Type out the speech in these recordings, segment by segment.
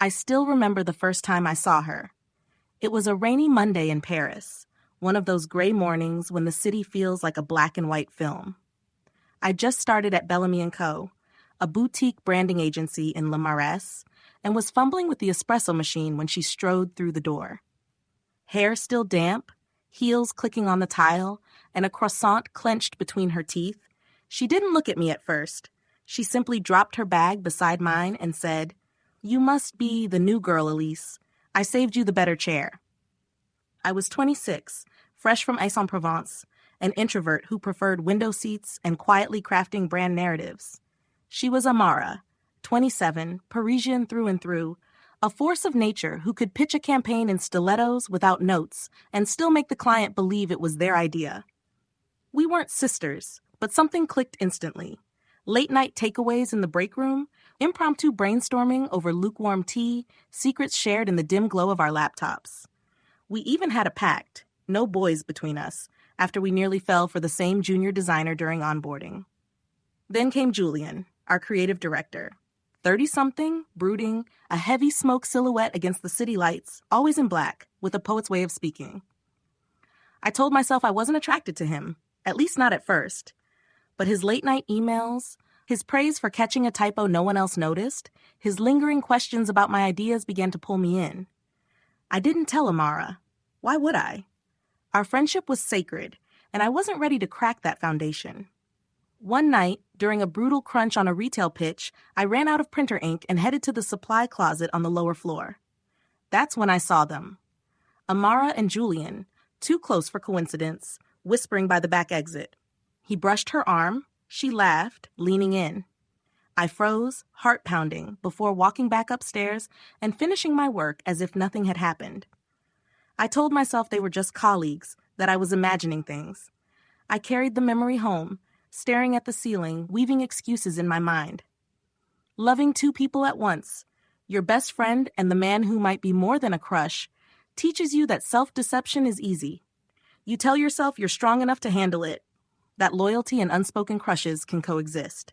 I still remember the first time I saw her. It was a rainy Monday in Paris, one of those gray mornings when the city feels like a black and white film. I just started at Bellamy & Co., a boutique branding agency in Le Marais, and was fumbling with the espresso machine when she strode through the door. Hair still damp, heels clicking on the tile, and a croissant clenched between her teeth, she didn't look at me at first. She simply dropped her bag beside mine and said, "You must be the new girl, Elise. I saved you the better chair." I was 26, fresh from Aix-en-Provence, an introvert who preferred window seats and quietly crafting brand narratives. She was Amara, 27, Parisian through and through, a force of nature who could pitch a campaign in stilettos without notes and still make the client believe it was their idea. We weren't sisters, but something clicked instantly. Late-night takeaways in the break room, impromptu brainstorming over lukewarm tea, secrets shared in the dim glow of our laptops. We even had a pact, no boys between us, after we nearly fell for the same junior designer during onboarding. Then came Julian, our creative director. 30-something, brooding, a heavy smoke silhouette against the city lights, always in black, with a poet's way of speaking. I told myself I wasn't attracted to him, at least not at first. But his late-night emails, his praise for catching a typo no one else noticed, his lingering questions about my ideas began to pull me in. I didn't tell Amara. Why would I? Our friendship was sacred, and I wasn't ready to crack that foundation. One night, during a brutal crunch on a retail pitch, I ran out of printer ink and headed to the supply closet on the lower floor. That's when I saw them. Amara and Julian, too close for coincidence, whispering by the back exit. He brushed her arm. She laughed, leaning in. I froze, heart pounding, before walking back upstairs and finishing my work as if nothing had happened. I told myself they were just colleagues, that I was imagining things. I carried the memory home, staring at the ceiling, weaving excuses in my mind. Loving two people at once, your best friend and the man who might be more than a crush, teaches you that self-deception is easy. You tell yourself you're strong enough to handle it, that loyalty and unspoken crushes can coexist.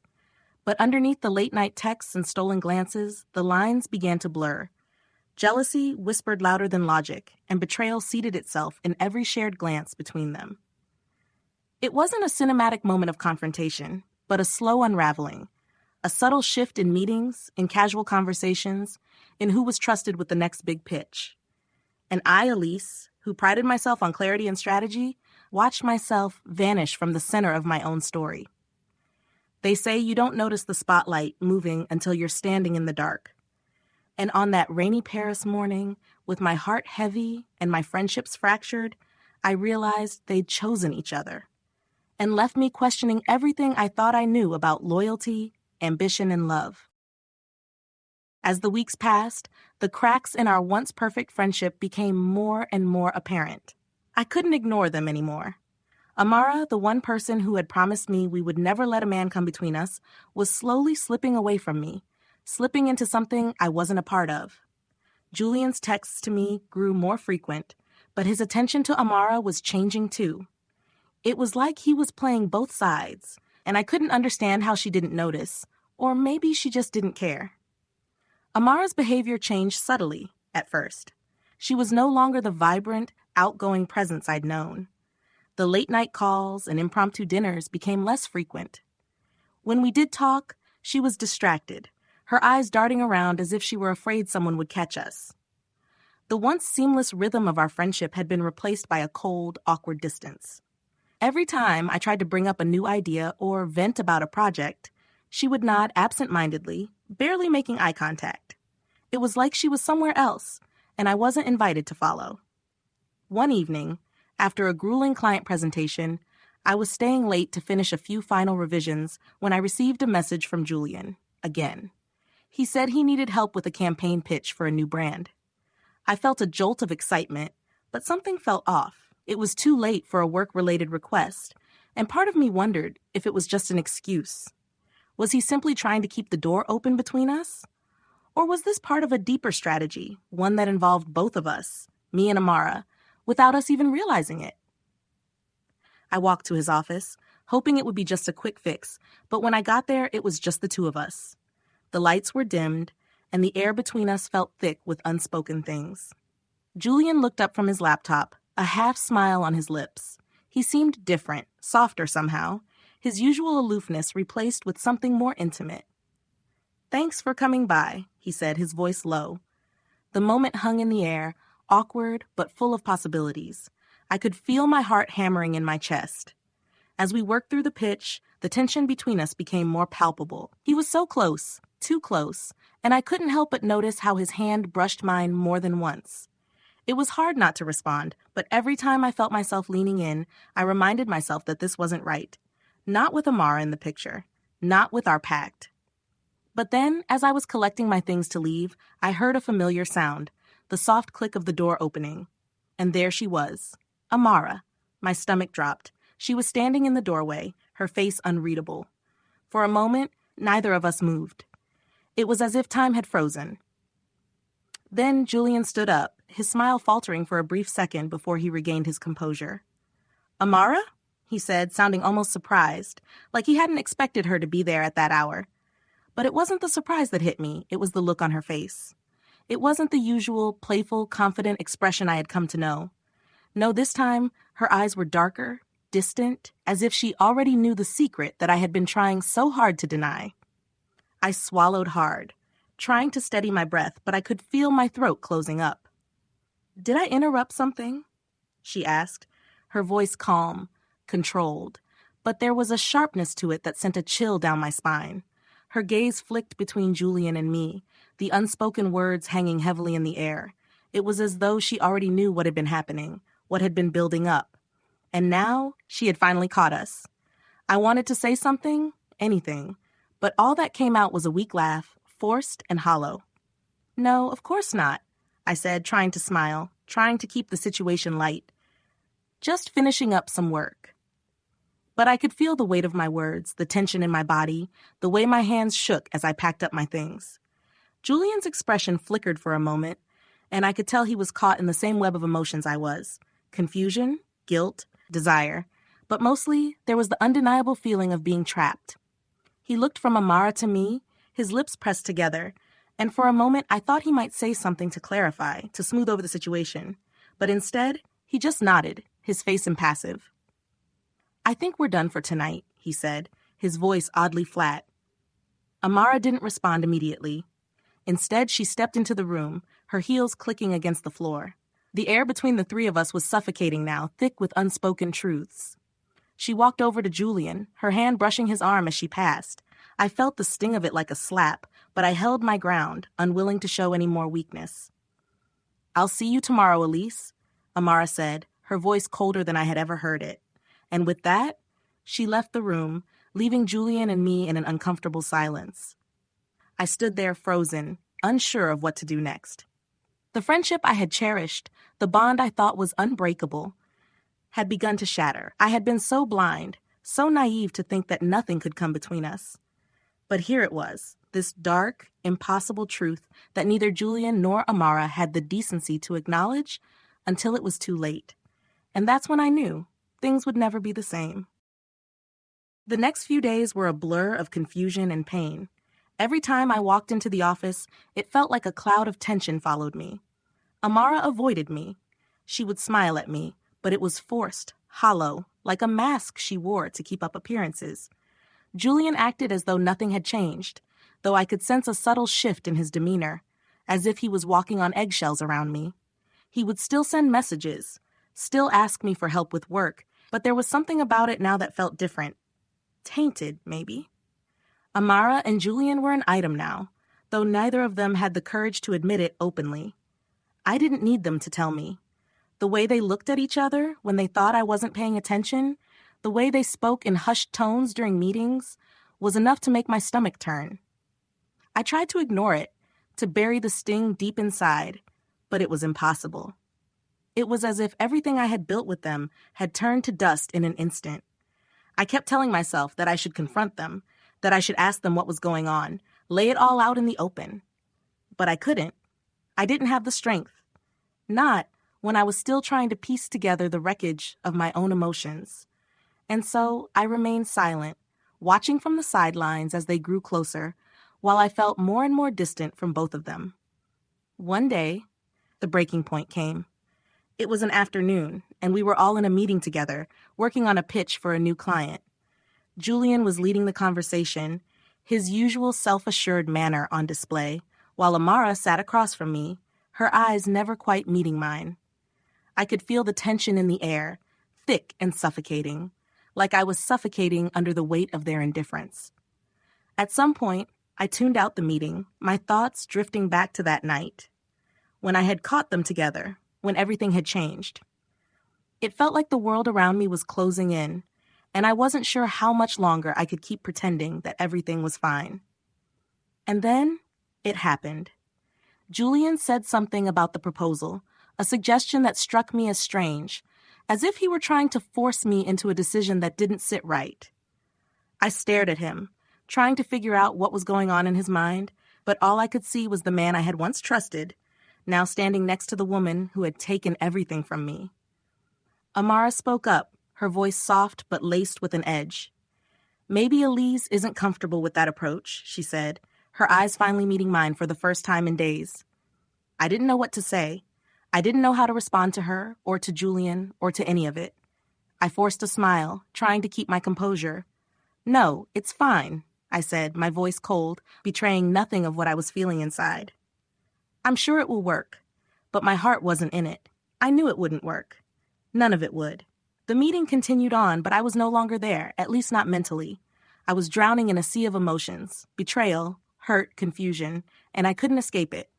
But underneath the late-night texts and stolen glances, the lines began to blur. Jealousy whispered louder than logic, and betrayal seated itself in every shared glance between them. It wasn't a cinematic moment of confrontation, but a slow unraveling, a subtle shift in meetings, in casual conversations, in who was trusted with the next big pitch. And I, Elise, who prided myself on clarity and strategy, watched myself vanish from the center of my own story. They say you don't notice the spotlight moving until you're standing in the dark. And on that rainy Paris morning, with my heart heavy and my friendships fractured, I realized they'd chosen each other and left me questioning everything I thought I knew about loyalty, ambition, and love. As the weeks passed, the cracks in our once perfect friendship became more and more apparent. I couldn't ignore them anymore. Amara, the one person who had promised me we would never let a man come between us, was slowly slipping away from me, slipping into something I wasn't a part of. Julian's texts to me grew more frequent, but his attention to Amara was changing too. It was like he was playing both sides, and I couldn't understand how she didn't notice, or maybe she just didn't care. Amara's behavior changed subtly, at first. She was no longer the vibrant, outgoing presence I'd known. The late-night calls and impromptu dinners became less frequent. When we did talk, she was distracted, her eyes darting around as if she were afraid someone would catch us. The once seamless rhythm of our friendship had been replaced by a cold, awkward distance. Every time I tried to bring up a new idea or vent about a project, she would nod absent-mindedly, barely making eye contact. It was like she was somewhere else, and I wasn't invited to follow. One evening, after a grueling client presentation, I was staying late to finish a few final revisions when I received a message from Julian, again. He said he needed help with a campaign pitch for a new brand. I felt a jolt of excitement, but something felt off. It was too late for a work-related request, and part of me wondered if it was just an excuse. Was he simply trying to keep the door open between us? Or was this part of a deeper strategy, one that involved both of us, me and Amara, without us even realizing it? I walked to his office, hoping it would be just a quick fix, but when I got there, it was just the two of us. The lights were dimmed, and the air between us felt thick with unspoken things. Julian looked up from his laptop, a half smile on his lips. He seemed different, softer somehow, his usual aloofness replaced with something more intimate. "Thanks for coming by," he said, his voice low. The moment hung in the air, awkward but full of possibilities. I could feel my heart hammering in my chest. As we worked through the pitch, the tension between us became more palpable. He was so close, too close, and I couldn't help but notice how his hand brushed mine more than once. It was hard not to respond, but every time I felt myself leaning in, I reminded myself that this wasn't right. Not with Amara in the picture. Not with our pact. But then, as I was collecting my things to leave, I heard a familiar sound, the soft click of the door opening. And there she was. Amara. My stomach dropped. She was standing in the doorway, her face unreadable. For a moment, neither of us moved. It was as if time had frozen. Then Julian stood up, his smile faltering for a brief second before he regained his composure. "Amara?" he said, sounding almost surprised, like he hadn't expected her to be there at that hour. But it wasn't the surprise that hit me, it was the look on her face. It wasn't the usual, playful, confident expression I had come to know. No, this time, her eyes were darker, distant, as if she already knew the secret that I had been trying so hard to deny. I swallowed hard, trying to steady my breath, but I could feel my throat closing up. "Did I interrupt something?" she asked, her voice calm, controlled, but there was a sharpness to it that sent a chill down my spine. Her gaze flicked between Julian and me, the unspoken words hanging heavily in the air. It was as though she already knew what had been happening, what had been building up. And now she had finally caught us. I wanted to say something, anything, but all that came out was a weak laugh, forced and hollow. "No, of course not," I said, trying to smile, trying to keep the situation light. "Just finishing up some work." But I could feel the weight of my words, the tension in my body, the way my hands shook as I packed up my things. Julian's expression flickered for a moment, and I could tell he was caught in the same web of emotions I was. Confusion, guilt, desire. But mostly, there was the undeniable feeling of being trapped. He looked from Amara to me, his lips pressed together, and for a moment I thought he might say something to clarify, to smooth over the situation. But instead, he just nodded, his face impassive. "I think we're done for tonight," he said, his voice oddly flat. Amara didn't respond immediately. Instead, she stepped into the room, her heels clicking against the floor. The air between the three of us was suffocating now, thick with unspoken truths. She walked over to Julian, her hand brushing his arm as she passed. I felt the sting of it like a slap, but I held my ground, unwilling to show any more weakness. "I'll see you tomorrow, Elise," Amara said, her voice colder than I had ever heard it. And with that, she left the room, leaving Julian and me in an uncomfortable silence. I stood there frozen, unsure of what to do next. The friendship I had cherished, the bond I thought was unbreakable, had begun to shatter. I had been so blind, so naive to think that nothing could come between us. But here it was, this dark, impossible truth that neither Julian nor Amara had the decency to acknowledge until it was too late. And that's when I knew things would never be the same. The next few days were a blur of confusion and pain. Every time I walked into the office, it felt like a cloud of tension followed me. Amara avoided me. She would smile at me, but it was forced, hollow, like a mask she wore to keep up appearances. Julian acted as though nothing had changed, though I could sense a subtle shift in his demeanor, as if he was walking on eggshells around me. He would still send messages, still ask me for help with work, but there was something about it now that felt different. Tainted, maybe. Amara and Julian were an item now, though neither of them had the courage to admit it openly. I didn't need them to tell me. The way they looked at each other when they thought I wasn't paying attention, the way they spoke in hushed tones during meetings, was enough to make my stomach turn. I tried to ignore it, to bury the sting deep inside, but it was impossible. It was as if everything I had built with them had turned to dust in an instant. I kept telling myself that I should confront them, that I should ask them what was going on, lay it all out in the open. But I couldn't. I didn't have the strength. Not when I was still trying to piece together the wreckage of my own emotions. And so I remained silent, watching from the sidelines as they grew closer, while I felt more and more distant from both of them. One day, the breaking point came. It was an afternoon, and we were all in a meeting together, working on a pitch for a new client. Julian was leading the conversation, his usual self-assured manner on display, while Amara sat across from me, her eyes never quite meeting mine. I could feel the tension in the air, thick and suffocating, like I was suffocating under the weight of their indifference. At some point, I tuned out the meeting, my thoughts drifting back to that night, when I had caught them together, when everything had changed. It felt like the world around me was closing in, and I wasn't sure how much longer I could keep pretending that everything was fine. And then, it happened. Julian said something about the proposal, a suggestion that struck me as strange, as if he were trying to force me into a decision that didn't sit right. I stared at him, trying to figure out what was going on in his mind, but all I could see was the man I had once trusted, now standing next to the woman who had taken everything from me. Amara spoke up, her voice soft but laced with an edge. "Maybe Elise isn't comfortable with that approach," she said, her eyes finally meeting mine for the first time in days. I didn't know what to say. I didn't know how to respond to her, or to Julian, or to any of it. I forced a smile, trying to keep my composure. "No, it's fine," I said, my voice cold, betraying nothing of what I was feeling inside. "I'm sure it will work," but my heart wasn't in it. I knew it wouldn't work. None of it would. The meeting continued on, but I was no longer there, at least not mentally. I was drowning in a sea of emotions, betrayal, hurt, confusion, and I couldn't escape it.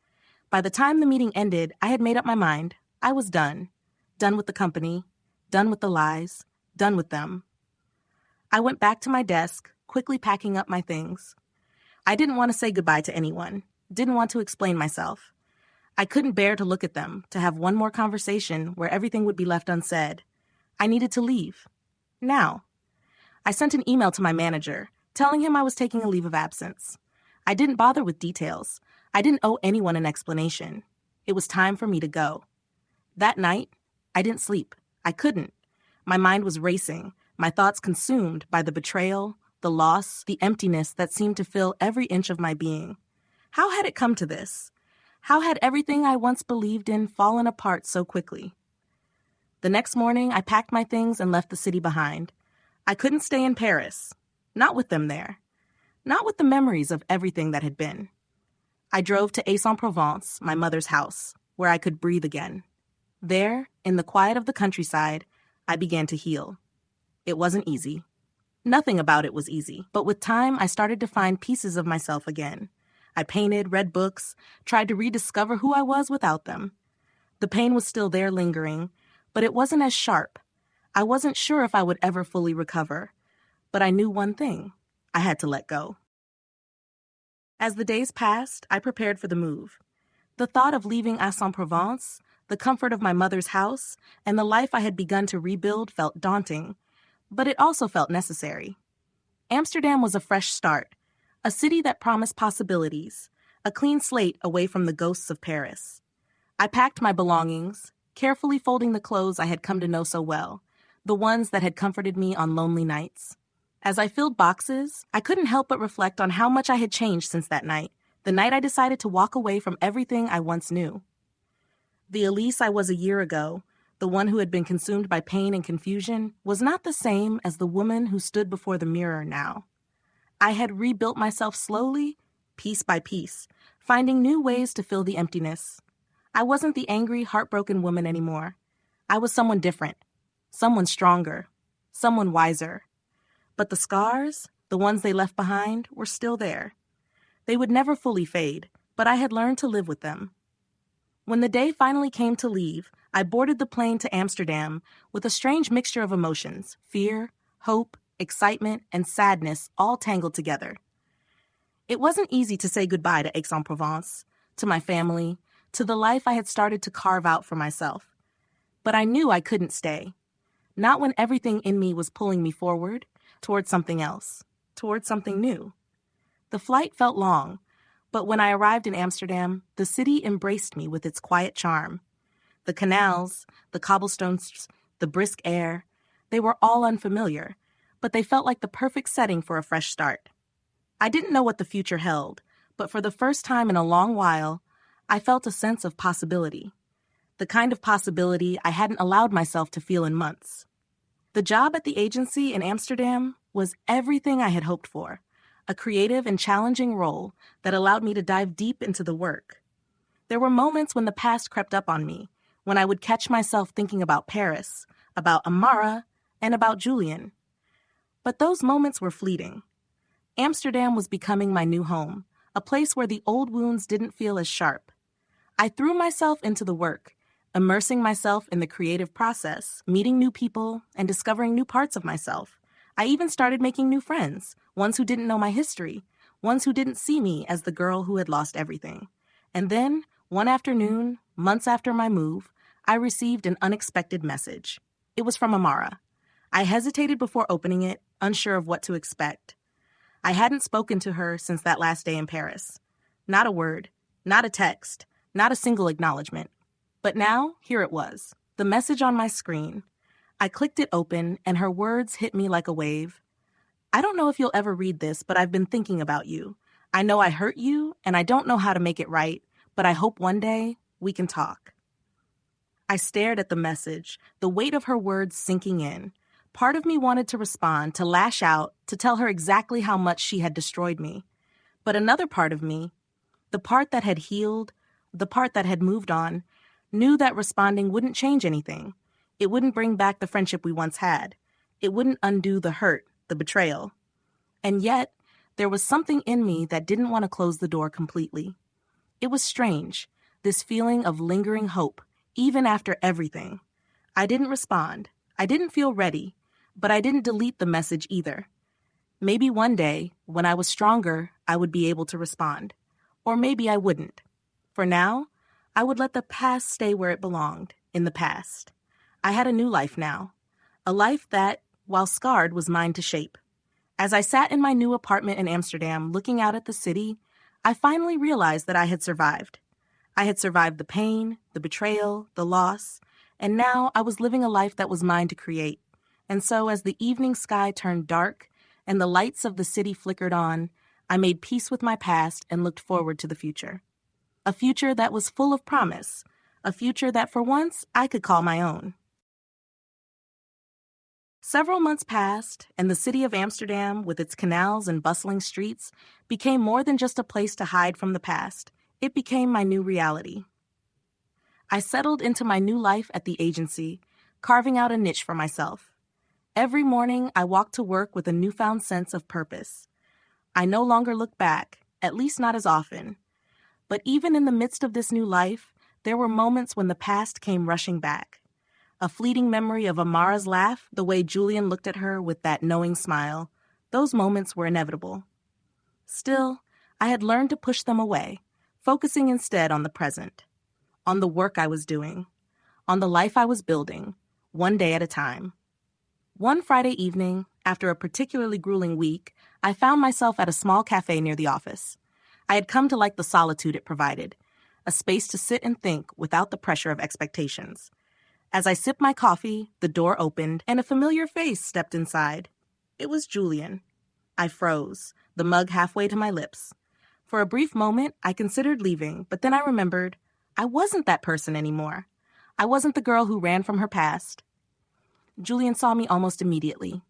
By the time the meeting ended, I had made up my mind. I was done. Done with the company, done with the lies, done with them. I went back to my desk, quickly packing up my things. I didn't want to say goodbye to anyone, didn't want to explain myself. I couldn't bear to look at them, to have one more conversation where everything would be left unsaid. I needed to leave. Now. I sent an email to my manager, telling him I was taking a leave of absence. I didn't bother with details. I didn't owe anyone an explanation. It was time for me to go. That night, I didn't sleep. I couldn't. My mind was racing, my thoughts consumed by the betrayal, the loss, the emptiness that seemed to fill every inch of my being. How had it come to this? How had everything I once believed in fallen apart so quickly? The next morning, I packed my things and left the city behind. I couldn't stay in Paris. Not with them there. Not with the memories of everything that had been. I drove to Aix-en-Provence, my mother's house, where I could breathe again. There, in the quiet of the countryside, I began to heal. It wasn't easy. Nothing about it was easy, but with time, I started to find pieces of myself again. I painted, read books, tried to rediscover who I was without them. The pain was still there lingering, but it wasn't as sharp. I wasn't sure if I would ever fully recover, but I knew one thing. I had to let go. As the days passed, I prepared for the move. The thought of leaving Aix-en-Provence, the comfort of my mother's house, and the life I had begun to rebuild felt daunting, but it also felt necessary. Amsterdam was a fresh start, a city that promised possibilities, a clean slate away from the ghosts of Paris. I packed my belongings, carefully folding the clothes I had come to know so well, the ones that had comforted me on lonely nights. As I filled boxes, I couldn't help but reflect on how much I had changed since that night, the night I decided to walk away from everything I once knew. The Elise I was a year ago, the one who had been consumed by pain and confusion, was not the same as the woman who stood before the mirror now. I had rebuilt myself slowly, piece by piece, finding new ways to fill the emptiness. I wasn't the angry, heartbroken woman anymore. I was someone different, someone stronger, someone wiser. But the scars, the ones they left behind, were still there. They would never fully fade, but I had learned to live with them. When the day finally came to leave, I boarded the plane to Amsterdam with a strange mixture of emotions, fear, hope, excitement, and sadness all tangled together. It wasn't easy to say goodbye to Aix-en-Provence, to my family, to the life I had started to carve out for myself. But I knew I couldn't stay. Not when everything in me was pulling me forward, towards something else, towards something new. The flight felt long, but when I arrived in Amsterdam, the city embraced me with its quiet charm. The canals, the cobblestones, the brisk air, they were all unfamiliar, but they felt like the perfect setting for a fresh start. I didn't know what the future held, but for the first time in a long while, I felt a sense of possibility. The kind of possibility I hadn't allowed myself to feel in months. The job at the agency in Amsterdam was everything I had hoped for, a creative and challenging role that allowed me to dive deep into the work. There were moments when the past crept up on me, when I would catch myself thinking about Paris, about Amara, and about Julian. But those moments were fleeting. Amsterdam was becoming my new home, a place where the old wounds didn't feel as sharp. I threw myself into the work, immersing myself in the creative process, meeting new people, and discovering new parts of myself. I even started making new friends, ones who didn't know my history, ones who didn't see me as the girl who had lost everything. And then, one afternoon, months after my move, I received an unexpected message. It was from Amara. I hesitated before opening it, unsure of what to expect. I hadn't spoken to her since that last day in Paris. Not a word, not a text, not a single acknowledgement. But now, here it was, the message on my screen. I clicked it open, and her words hit me like a wave. I don't know if you'll ever read this, but I've been thinking about you. I know I hurt you, and I don't know how to make it right, but I hope one day we can talk. I stared at the message, the weight of her words sinking in. Part of me wanted to respond, to lash out, to tell her exactly how much she had destroyed me. But another part of me, the part that had healed, the part that had moved on, knew that responding wouldn't change anything. It wouldn't bring back the friendship we once had. It wouldn't undo the hurt, the betrayal. And yet, there was something in me that didn't want to close the door completely. It was strange, this feeling of lingering hope, even after everything. I didn't respond. I didn't feel ready, but I didn't delete the message either. Maybe one day, when I was stronger, I would be able to respond. Or maybe I wouldn't. For now, I would let the past stay where it belonged, in the past. I had a new life now. A life that, while scarred, was mine to shape. As I sat in my new apartment in Amsterdam, looking out at the city, I finally realized that I had survived. I had survived the pain, the betrayal, the loss, and now I was living a life that was mine to create. And so as the evening sky turned dark and the lights of the city flickered on, I made peace with my past and looked forward to the future. A future that was full of promise, a future that for once I could call my own. Several months passed, and the city of Amsterdam, with its canals and bustling streets, became more than just a place to hide from the past. It became my new reality. I settled into my new life at the agency, carving out a niche for myself. Every morning, I walked to work with a newfound sense of purpose. I no longer looked back, at least not as often. But even in the midst of this new life, there were moments when the past came rushing back. A fleeting memory of Amara's laugh, the way Julian looked at her with that knowing smile, those moments were inevitable. Still, I had learned to push them away, focusing instead on the present, on the work I was doing, on the life I was building, one day at a time. One Friday evening, after a particularly grueling week, I found myself at a small cafe near the office. I had come to like the solitude it provided, a space to sit and think without the pressure of expectations. As I sipped my coffee, the door opened, and a familiar face stepped inside. It was Julian. I froze, the mug halfway to my lips. For a brief moment, I considered leaving, but then I remembered I wasn't that person anymore. I wasn't the girl who ran from her past. Julian saw me almost immediately.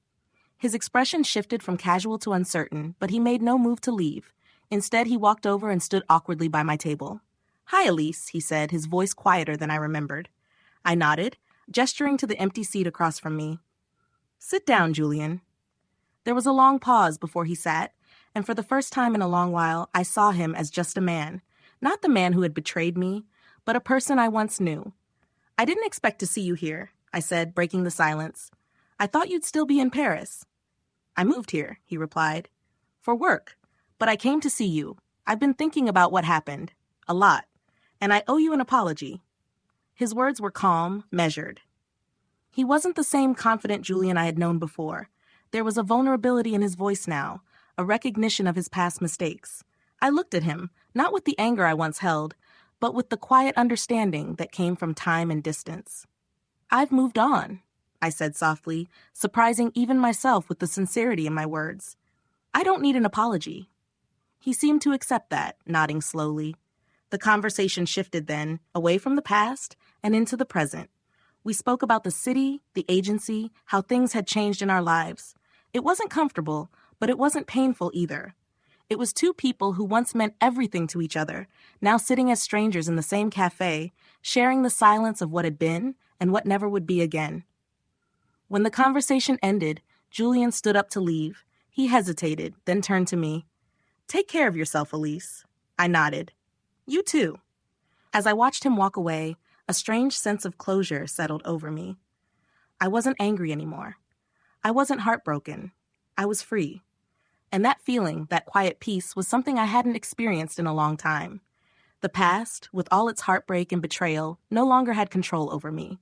His expression shifted from casual to uncertain, but he made no move to leave. Instead, he walked over and stood awkwardly by my table. "Hi, Elise," he said, his voice quieter than I remembered. I nodded, gesturing to the empty seat across from me. "Sit down, Julian." There was a long pause before he sat, and for the first time in a long while, I saw him as just a man. Not the man who had betrayed me, but a person I once knew. "I didn't expect to see you here," I said, breaking the silence. "I thought you'd still be in Paris." "I moved here," he replied. "For work. But I came to see you. I've been thinking about what happened. A lot. And I owe you an apology." His words were calm, measured. He wasn't the same confident Julian I had known before. There was a vulnerability in his voice now, a recognition of his past mistakes. I looked at him, not with the anger I once held, but with the quiet understanding that came from time and distance. "I've moved on," I said softly, surprising even myself with the sincerity in my words. "I don't need an apology." He seemed to accept that, nodding slowly. The conversation shifted then, away from the past and into the present. We spoke about the city, the agency, how things had changed in our lives. It wasn't comfortable, but it wasn't painful either. It was two people who once meant everything to each other, now sitting as strangers in the same cafe, sharing the silence of what had been and what never would be again. When the conversation ended, Julian stood up to leave. He hesitated, then turned to me. "Take care of yourself, Elise." I nodded. "You too." As I watched him walk away, a strange sense of closure settled over me. I wasn't angry anymore. I wasn't heartbroken. I was free. And that feeling, that quiet peace, was something I hadn't experienced in a long time. The past, with all its heartbreak and betrayal, no longer had control over me.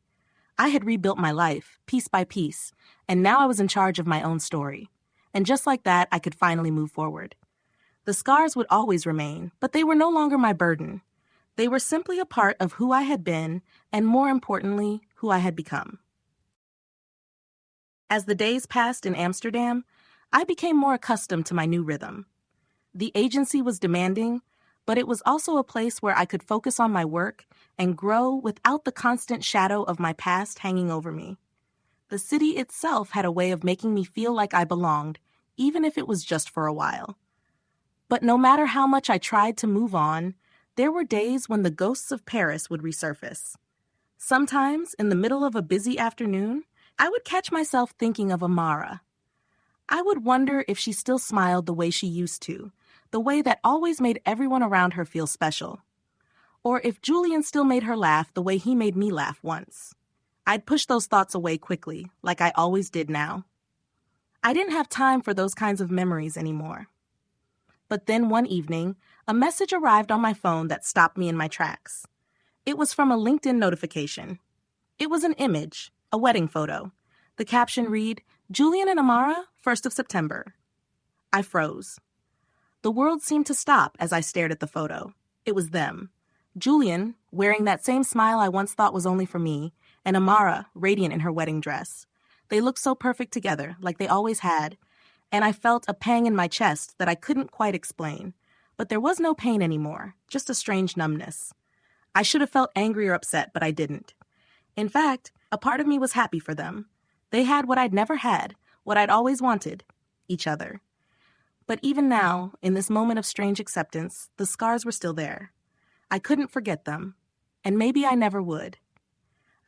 I had rebuilt my life, piece by piece, and now I was in charge of my own story. And just like that, I could finally move forward. The scars would always remain, but they were no longer my burden. They were simply a part of who I had been, and more importantly, who I had become. As the days passed in Amsterdam, I became more accustomed to my new rhythm. The agency was demanding, but it was also a place where I could focus on my work and grow without the constant shadow of my past hanging over me. The city itself had a way of making me feel like I belonged, even if it was just for a while. But no matter how much I tried to move on, there were days when the ghosts of Paris would resurface. Sometimes, in the middle of a busy afternoon, I would catch myself thinking of Amara. I would wonder if she still smiled the way she used to, the way that always made everyone around her feel special. Or if Julian still made her laugh the way he made me laugh once. I'd push those thoughts away quickly, like I always did now. I didn't have time for those kinds of memories anymore. But then one evening, a message arrived on my phone that stopped me in my tracks. It was from a LinkedIn notification. It was an image, a wedding photo. The caption read, "Julian and Amara, 1st of September. I froze. The world seemed to stop as I stared at the photo. It was them. Julian, wearing that same smile I once thought was only for me, and Amara, radiant in her wedding dress. They looked so perfect together, like they always had, and I felt a pang in my chest that I couldn't quite explain. But there was no pain anymore, just a strange numbness. I should have felt angry or upset, but I didn't. In fact, a part of me was happy for them. They had what I'd never had, what I'd always wanted, each other. But even now, in this moment of strange acceptance, the scars were still there. I couldn't forget them, and maybe I never would.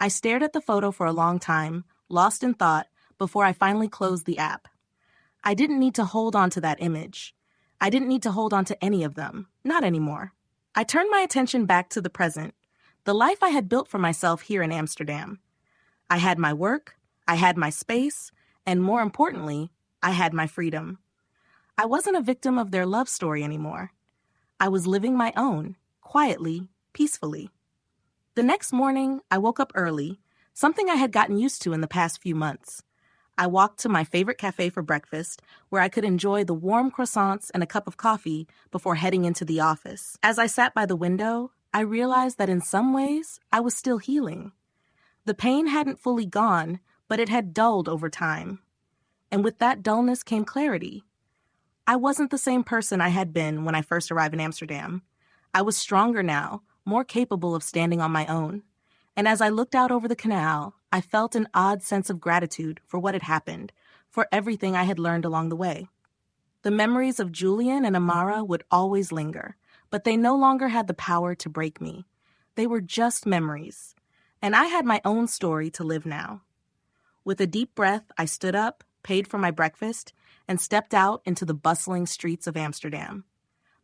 I stared at the photo for a long time, lost in thought, before I finally closed the app. I didn't need to hold on to that image. I didn't need to hold on to any of them, not anymore. I turned my attention back to the present, the life I had built for myself here in Amsterdam. I had my work, I had my space, and more importantly, I had my freedom. I wasn't a victim of their love story anymore. I was living my own, quietly, peacefully. The next morning, I woke up early, something I had gotten used to in the past few months. I walked to my favorite cafe for breakfast, where I could enjoy the warm croissants and a cup of coffee before heading into the office. As I sat by the window, I realized that in some ways, I was still healing. The pain hadn't fully gone, but it had dulled over time. And with that dullness came clarity. I wasn't the same person I had been when I first arrived in Amsterdam. I was stronger now, more capable of standing on my own. And as I looked out over the canal, I felt an odd sense of gratitude for what had happened, for everything I had learned along the way. The memories of Julian and Amara would always linger, but they no longer had the power to break me. They were just memories, and I had my own story to live now. With a deep breath, I stood up, paid for my breakfast, and stepped out into the bustling streets of Amsterdam.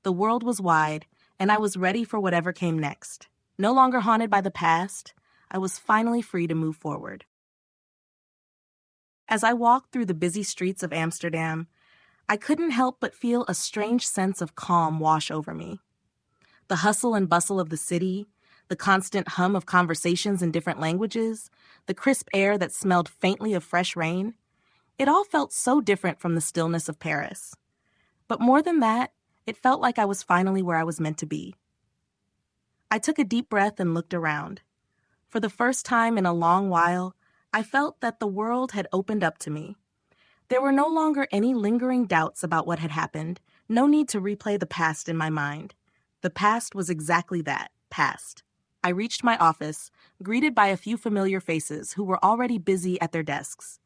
The world was wide, and I was ready for whatever came next. No longer haunted by the past, I was finally free to move forward. As I walked through the busy streets of Amsterdam, I couldn't help but feel a strange sense of calm wash over me. The hustle and bustle of the city, the constant hum of conversations in different languages, the crisp air that smelled faintly of fresh rain, it all felt so different from the stillness of Paris. But more than that, it felt like I was finally where I was meant to be. I took a deep breath and looked around. For the first time in a long while, I felt that the world had opened up to me. There were no longer any lingering doubts about what had happened, No need to replay the past in my mind. The past was exactly that, past. I reached my office, greeted by a few familiar faces who were already busy at their desks.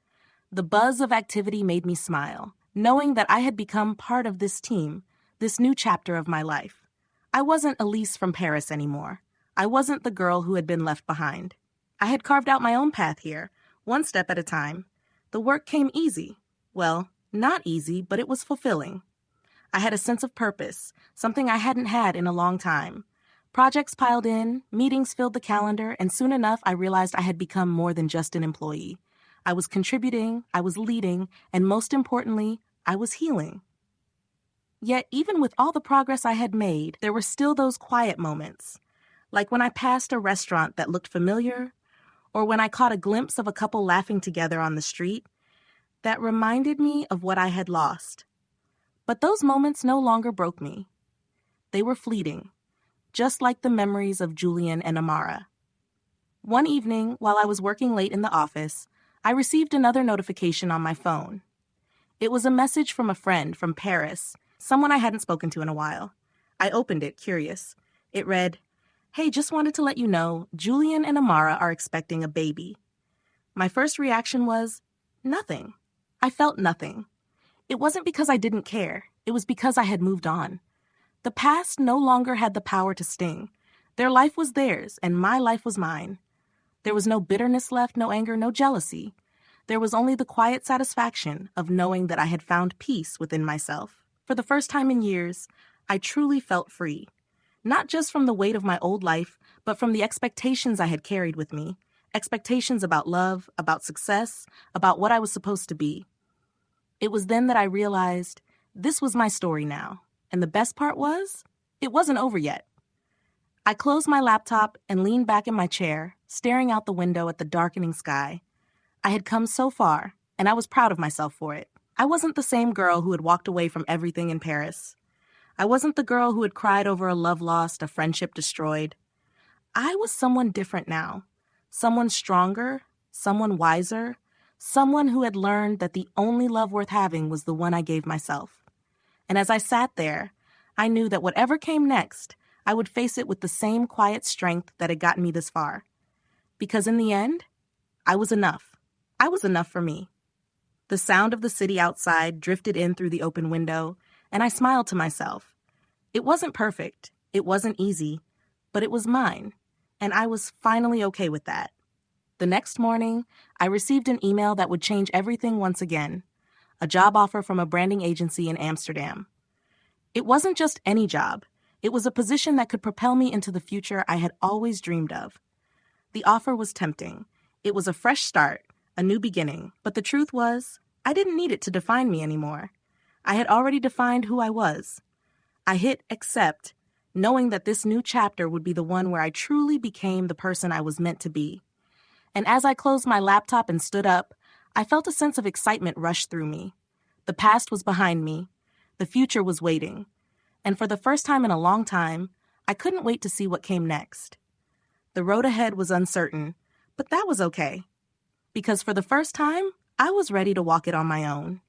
The buzz of activity made me smile, knowing that I had become part of this team, this new chapter of my life. I wasn't Elise from Paris anymore. I wasn't the girl who had been left behind. I had carved out my own path here, one step at a time. The work came easy. Well, not easy, but it was fulfilling. I had a sense of purpose, something I hadn't had in a long time. Projects piled in, meetings filled the calendar, and soon enough I realized I had become more than just an employee. I was contributing, I was leading, and most importantly, I was healing. Yet, even with all the progress I had made, there were still those quiet moments, like when I passed a restaurant that looked familiar, or when I caught a glimpse of a couple laughing together on the street, that reminded me of what I had lost. But those moments no longer broke me. They were fleeting, just like the memories of Julian and Amara. One evening, while I was working late in the office, I received another notification on my phone. It was a message from a friend from Paris, someone I hadn't spoken to in a while. I opened it, curious. It read, "Hey, just wanted to let you know, Julian and Amara are expecting a baby." My first reaction was, nothing. I felt nothing. It wasn't because I didn't care. It was because I had moved on. The past no longer had the power to sting. Their life was theirs, and my life was mine. There was no bitterness left, no anger, no jealousy. There was only the quiet satisfaction of knowing that I had found peace within myself. For the first time in years, I truly felt free. Not just from the weight of my old life, but from the expectations I had carried with me. Expectations about love, about success, about what I was supposed to be. It was then that I realized this was my story now. And the best part was, it wasn't over yet. I closed my laptop and leaned back in my chair, staring out the window at the darkening sky. I had come so far, and I was proud of myself for it. I wasn't the same girl who had walked away from everything in Paris. I wasn't the girl who had cried over a love lost, a friendship destroyed. I was someone different now. Someone stronger, someone wiser, someone who had learned that the only love worth having was the one I gave myself. And as I sat there, I knew that whatever came next, I would face it with the same quiet strength that had gotten me this far. Because in the end, I was enough. I was enough for me. The sound of the city outside drifted in through the open window, and I smiled to myself. It wasn't perfect, it wasn't easy, but it was mine, and I was finally okay with that. The next morning, I received an email that would change everything once again. A job offer from a branding agency in Amsterdam. It wasn't just any job. It was a position that could propel me into the future I had always dreamed of. The offer was tempting. It was a fresh start, a new beginning, but the truth was, I didn't need it to define me anymore. I had already defined who I was. I hit accept, knowing that this new chapter would be the one where I truly became the person I was meant to be. And as I closed my laptop and stood up, I felt a sense of excitement rush through me. The past was behind me. The future was waiting. And for the first time in a long time, I couldn't wait to see what came next. The road ahead was uncertain, but that was okay. Because for the first time, I was ready to walk it on my own.